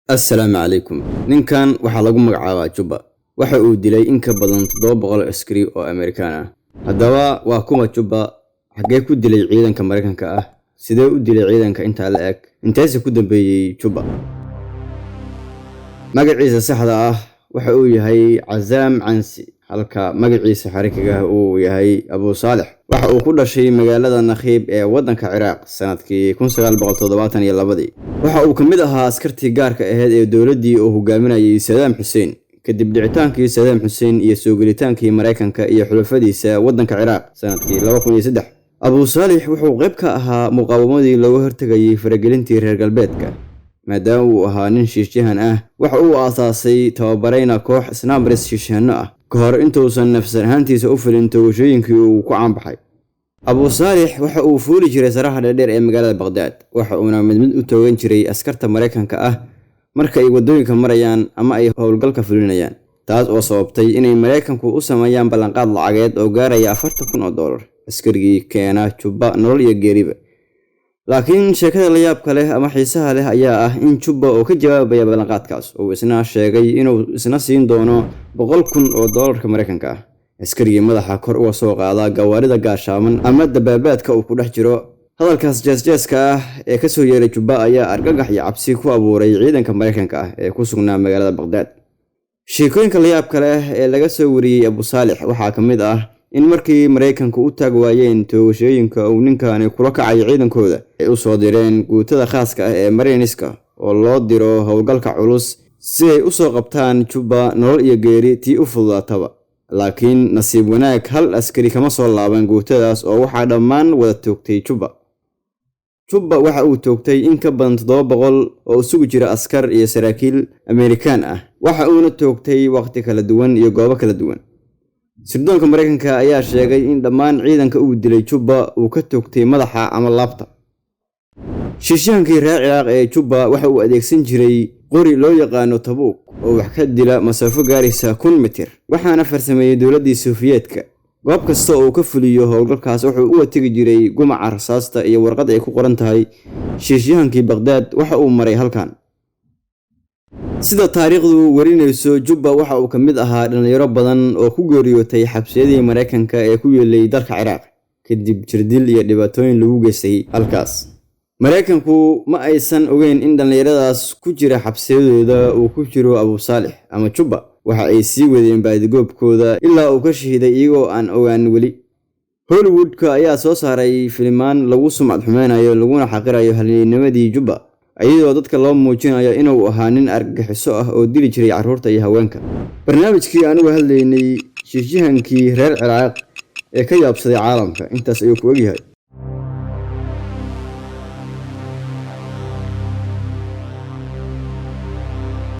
Assalaamu calaykum. Ninkan waxaa lagu magacaabaa Juba. Waxa uu dilay in ka badan 700 askari oo Amerikaan ah. Haddaba waa kuma Juba? Xagee ku dilay ciidanka Mareykanka ah? Sidee u dilay ciidanka intaa la eg? Inteese ku dambeeyay Juba? Magaciisa saxda ah waxa uu yahay Cazaam Cansi, halka magaciisa xariiqiga uu yahay Abu Saalix. Waxa uu ku dhashay magaalada Nakhiib ee waddanka Ciraaq sanadkii 1972. waxa uu ka mid ahaa askartii gaarka ahayd ee dowladdii uu hogaaminayay Saddam Hussein kadib dhicitaankii Saddam Hussein iyo soo gelitaankii Mareykanka iyo xulafadiisa waddanka Ciraaq sanadkii 2003. Abu Saalix wuxuu qayb ka ahaa muqaawamadii looga hortagayay faragelintii reer galbeedka. maadaama uu ahaa nin shiishahan ah, waxa uu aasaasay tababarayna koox snipers shiishahano ah ka hor intuusan nafsan ahaantiisa u filin toogashooyinkii uu ku caanbaxay. Abu Saalix waxa uu fuuli jiray saraha dheer ee magaalada Baghdad, waxa uuna mid u toogan jiray askarta Mareykanka ah marka ay wadooyinka marayaan ama ay howlgalka fulinayaan, taas oo sababtay inay Mareykanku u sameeyaan ballanqaad lacageed oo gaaraya $40,000 askarigii keena Juba nolol iyo geeriba. laakiin sheekada la yaabka leh ama xiisaha leh ayaa ah in Juba oo ka jawaabaya ballanqaadkaas oo isna sheegay inuu isna siin doono $100,000 Mareykanka ah. askarigii madaxa kor uga soo qaada gawaarida gaashaaman ama dabaabaadka uu ku dhex jiro. hadalkaas jees-jeeska ah ee ka soo yeeray Juba ayaa argagax iyo cabsi ku abuuray ciidanka Mareykanka ah ee ku sugnaa magaalada Baghdad. sheekooyinka la yaabka leh ee laga soo wariyay Abu Saalix waxaa ka mid ah in markii Mareykanku u taag waayeen toogashooyinka uu ninkani kula kacay ciidankooda ay u soo direen guutada khaaska ah ee Mareyniska oo loo diro howlgalka culus si ay u soo qabtaan Juba nolol iyo geeri tii u fududaataba. laakiin nasiib wanaag hal askari kama soo laaban guutadaas oo waxaa dhammaan wada toogtay Juba. Juba waxa uu toogtay in ka badan 700 oo isugu jira askar iyo saraakiil Amerikaan ah, waxa uuna toogtay waqti kala duwan iyo goobo kala duwan. sirdoonka Mareykanka ayaa sheegay in dhammaan ciidanka uu dilay Juba uu ka toogtay madaxa ama laabta. shiishahankii reer Ciraaq ee Juba waxa uu adeegsan jiray qori loo yaqaano Tabuuk oo wax ka dila masaafo gaaraysa 1,000 mitir, waxaana farsameeyay dowladdii Sofiyeetka. goob kasta oo uu ka fuliyo howlgalkaas wuxuu u watagi jiray gumaca rasaasta iyo warqad ay ku qoran tahay shiishahankii Baghdad waxa uu maray halkan. sida taariikhdu warinayso, Juba waxa uu ka mid ahaa dhalinyaro badan oo ku geeriyootay xabsiyadii Mareykanka ee ku yeelay dalka Ciraaq kadib jirdil iyo dhibaatooyin lagu geystay halkaas. Mareykanku ma aysan ogeyn in dhalinyaradaas ku jira xabsiyadooda uu ku jiro Abu Saalix ama Juba. waxa ay sii wadeen baadigoobkooda ilaa uu ka shahiiday iyagoo aan ogaan weli. Hollywoodka ayaa soo saaray filimaan lagu sumcad xumeynayo laguna xaqirayo halyeenimadii Juba, iyadoo dadka loo muujinayo inuu ahaa nin argagixiso ah oo dili jiray carruurta iyo haweenka. barnaamijkii aanu hadlaynay shiishahankii reer Ciraaq ee ka yaabsaday caalamka intaas ayuu ku ogyahay.